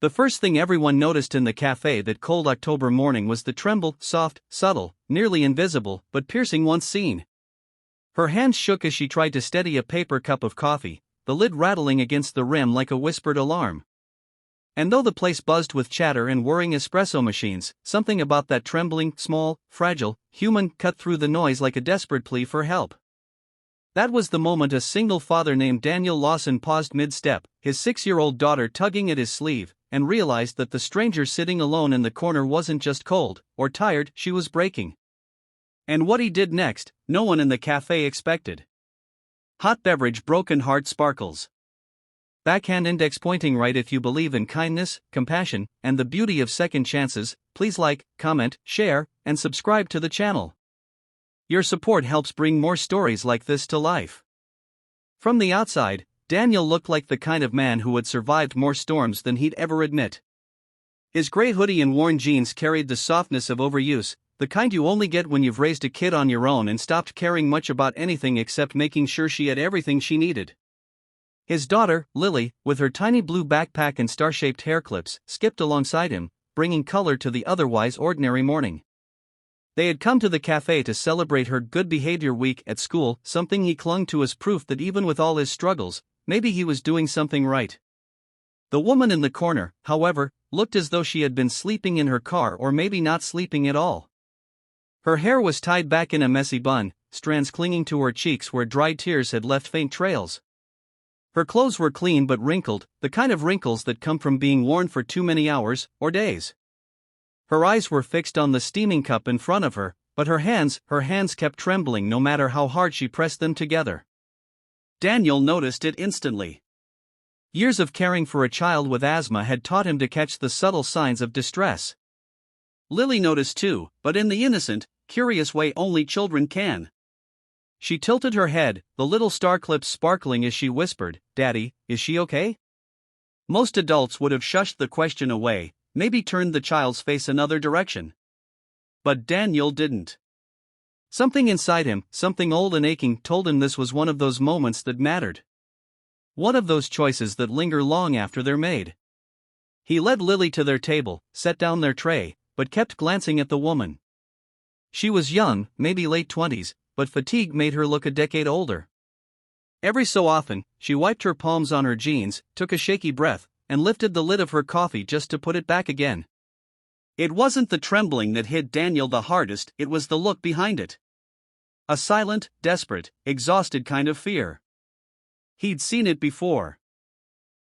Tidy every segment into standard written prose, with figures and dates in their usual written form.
The first thing everyone noticed in the cafe that cold October morning was the tremble, soft, subtle, nearly invisible, but piercing once seen. Her hands shook as she tried to steady a paper cup of coffee, the lid rattling against the rim like a whispered alarm. And though the place buzzed with chatter and whirring espresso machines, something about that trembling, small, fragile, human cut through the noise like a desperate plea for help. That was the moment a single father named Daniel Lawson paused mid-step, his 6-year-old daughter tugging at his sleeve, and realized that the stranger sitting alone in the corner wasn't just cold or tired, she was breaking. And what he did next, no one in the cafe expected. Hot beverage, broken heart sparkles. Backhand index pointing right. If you believe in kindness, compassion, and the beauty of second chances, please like, comment, share, and subscribe to the channel. Your support helps bring more stories like this to life. From the outside, Daniel looked like the kind of man who had survived more storms than he'd ever admit. His gray hoodie and worn jeans carried the softness of overuse, the kind you only get when you've raised a kid on your own and stopped caring much about anything except making sure she had everything she needed. His daughter, Lily, with her tiny blue backpack and star-shaped hair clips, skipped alongside him, bringing color to the otherwise ordinary morning. They had come to the cafe to celebrate her good behavior week at school, something he clung to as proof that even with all his struggles, maybe he was doing something right. The woman in the corner, however, looked as though she had been sleeping in her car or maybe not sleeping at all. Her hair was tied back in a messy bun, strands clinging to her cheeks where dried tears had left faint trails. Her clothes were clean but wrinkled, the kind of wrinkles that come from being worn for too many hours or days. Her eyes were fixed on the steaming cup in front of her, but her hands kept trembling no matter how hard she pressed them together. Daniel noticed it instantly. Years of caring for a child with asthma had taught him to catch the subtle signs of distress. Lily noticed too, but in the innocent, curious way only children can. She tilted her head, the little star clips sparkling as she whispered, "Daddy, is she okay?" Most adults would have shushed the question away, maybe turned the child's face another direction. But Daniel didn't. Something inside him, something old and aching, told him this was one of those moments that mattered. One of those choices that linger long after they're made. He led Lily to their table, set down their tray, but kept glancing at the woman. She was young, maybe late 20s, but fatigue made her look a decade older. Every so often, she wiped her palms on her jeans, took a shaky breath, and lifted the lid of her coffee just to put it back again. It wasn't the trembling that hit Daniel the hardest, it was the look behind it. A silent, desperate, exhausted kind of fear. He'd seen it before.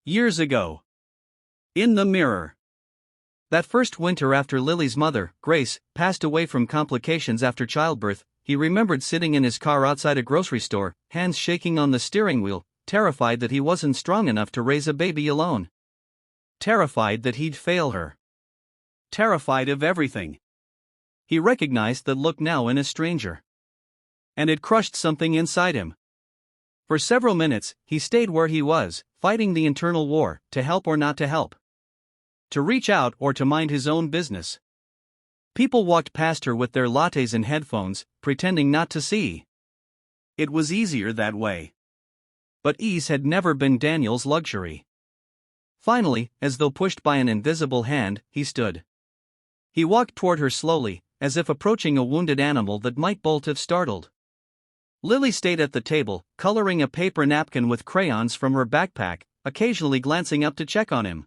Years ago. In the mirror. That first winter after Lily's mother, Grace, passed away from complications after childbirth, he remembered sitting in his car outside a grocery store, hands shaking on the steering wheel, terrified that he wasn't strong enough to raise a baby alone. Terrified that he'd fail her. Terrified of everything. He recognized that look now in a stranger. And it crushed something inside him. For several minutes, he stayed where he was, fighting the internal war, to help or not to help. To reach out or to mind his own business. People walked past her with their lattes and headphones, pretending not to see. It was easier that way. But ease had never been Daniel's luxury. Finally, as though pushed by an invisible hand, he stood. He walked toward her slowly, as if approaching a wounded animal that might bolt if startled. Lily stayed at the table, coloring a paper napkin with crayons from her backpack, occasionally glancing up to check on him.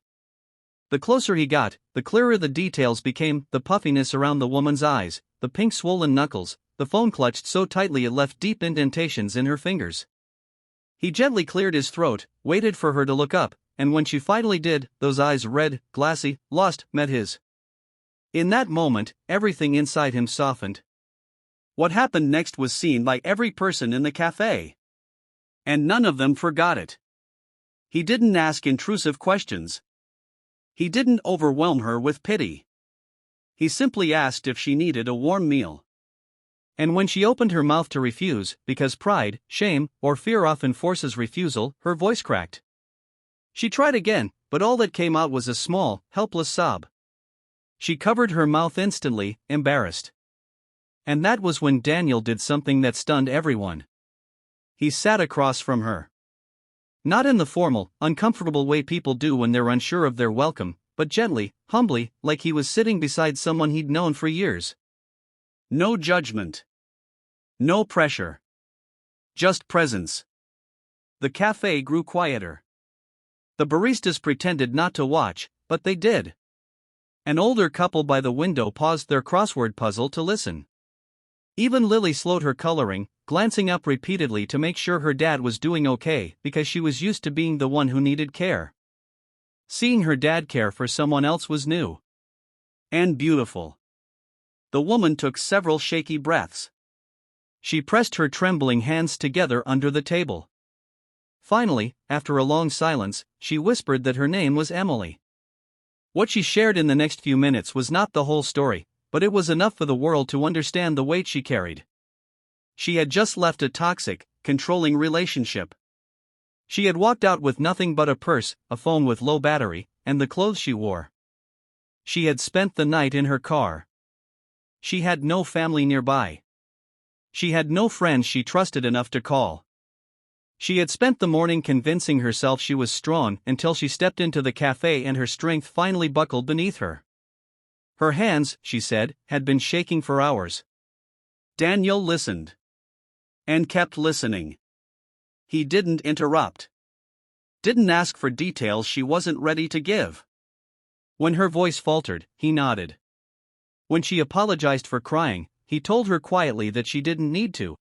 The closer he got, the clearer the details became, the puffiness around the woman's eyes, the pink swollen knuckles, the phone clutched so tightly it left deep indentations in her fingers. He gently cleared his throat, waited for her to look up, and when she finally did, those eyes, red, glassy, lost, met his. In that moment, everything inside him softened. What happened next was seen by every person in the cafe. And none of them forgot it. He didn't ask intrusive questions. He didn't overwhelm her with pity. He simply asked if she needed a warm meal. And when she opened her mouth to refuse, because pride, shame, or fear often forces refusal, her voice cracked. She tried again, but all that came out was a small, helpless sob. She covered her mouth instantly, embarrassed. And that was when Daniel did something that stunned everyone. He sat across from her. Not in the formal, uncomfortable way people do when they're unsure of their welcome, but gently, humbly, like he was sitting beside someone he'd known for years. No judgment. No pressure. Just presence. The cafe grew quieter. The baristas pretended not to watch, but they did. An older couple by the window paused their crossword puzzle to listen. Even Lily slowed her coloring, glancing up repeatedly to make sure her dad was doing okay, because she was used to being the one who needed care. Seeing her dad care for someone else was new. And beautiful. The woman took several shaky breaths. She pressed her trembling hands together under the table. Finally, after a long silence, she whispered that her name was Emily. What she shared in the next few minutes was not the whole story, but it was enough for the world to understand the weight she carried. She had just left a toxic, controlling relationship. She had walked out with nothing but a purse, a phone with low battery, and the clothes she wore. She had spent the night in her car. She had no family nearby. She had no friends she trusted enough to call. She had spent the morning convincing herself she was strong until she stepped into the cafe and her strength finally buckled beneath her. Her hands, she said, had been shaking for hours. Daniel listened. And kept listening. He didn't interrupt. Didn't ask for details she wasn't ready to give. When her voice faltered, he nodded. When she apologized for crying, he told her quietly that she didn't need to.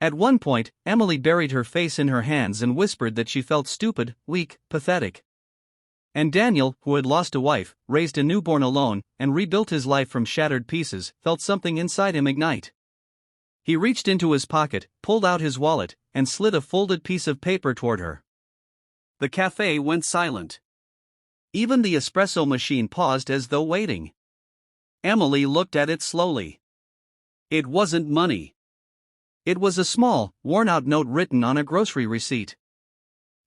At one point, Emily buried her face in her hands and whispered that she felt stupid, weak, pathetic. And Daniel, who had lost a wife, raised a newborn alone, and rebuilt his life from shattered pieces, felt something inside him ignite. He reached into his pocket, pulled out his wallet, and slid a folded piece of paper toward her. The cafe went silent. Even the espresso machine paused as though waiting. Emily looked at it slowly. It wasn't money. It was a small, worn-out note written on a grocery receipt.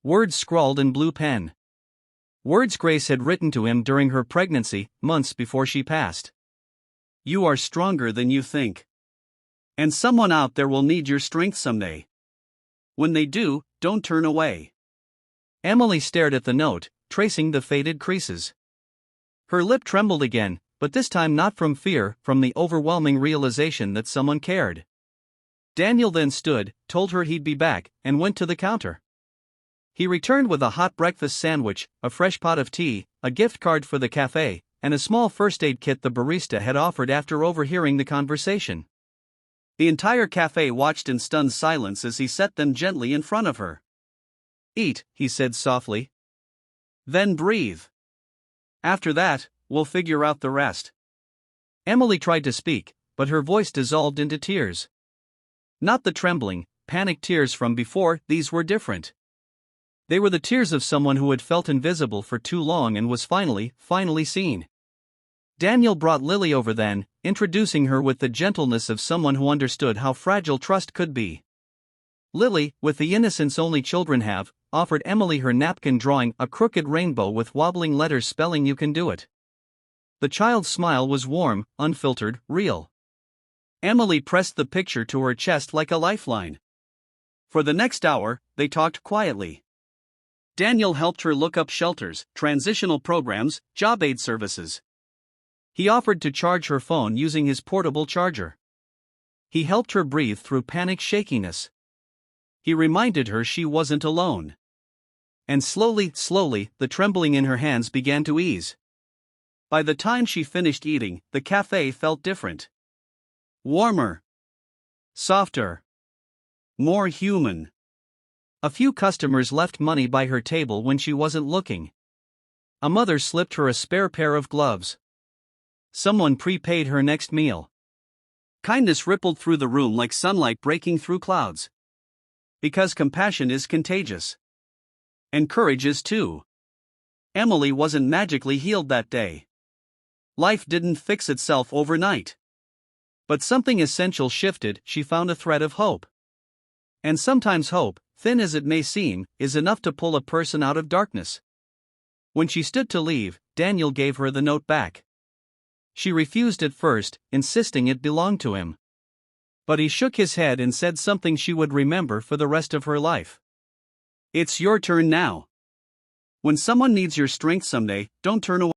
Words scrawled in blue pen. Words Grace had written to him during her pregnancy, months before she passed. You are stronger than you think. And someone out there will need your strength someday. When they do, don't turn away. Emily stared at the note, tracing the faded creases. Her lip trembled again, but this time not from fear, from the overwhelming realization that someone cared. Daniel then stood, told her he'd be back, and went to the counter. He returned with a hot breakfast sandwich, a fresh pot of tea, a gift card for the cafe, and a small first aid kit the barista had offered after overhearing the conversation. The entire cafe watched in stunned silence as he set them gently in front of her. Eat, he said softly. Then breathe. After that, we'll figure out the rest. Emily tried to speak, but her voice dissolved into tears. Not the trembling, panicked tears from before, these were different. They were the tears of someone who had felt invisible for too long and was finally seen. Daniel brought Lily over then, introducing her with the gentleness of someone who understood how fragile trust could be. Lily, with the innocence only children have, offered Emily her napkin drawing a crooked rainbow with wobbling letters spelling "You can do it." The child's smile was warm, unfiltered, real. Emily pressed the picture to her chest like a lifeline. For the next hour, they talked quietly. Daniel helped her look up shelters, transitional programs, job aid services. He offered to charge her phone using his portable charger. He helped her breathe through panic shakiness. He reminded her she wasn't alone. And slowly, the trembling in her hands began to ease. By the time she finished eating, the cafe felt different. Warmer. Softer. More human. A few customers left money by her table when she wasn't looking. A mother slipped her a spare pair of gloves. Someone prepaid her next meal. Kindness rippled through the room like sunlight breaking through clouds. Because compassion is contagious. And courage is too. Emily wasn't magically healed that day. Life didn't fix itself overnight. But something essential shifted. She found a thread of hope. And sometimes hope, thin as it may seem, is enough to pull a person out of darkness. When she stood to leave, Daniel gave her the note back. She refused at first, insisting it belonged to him. But he shook his head and said something she would remember for the rest of her life. It's your turn now. When someone needs your strength someday, don't turn away.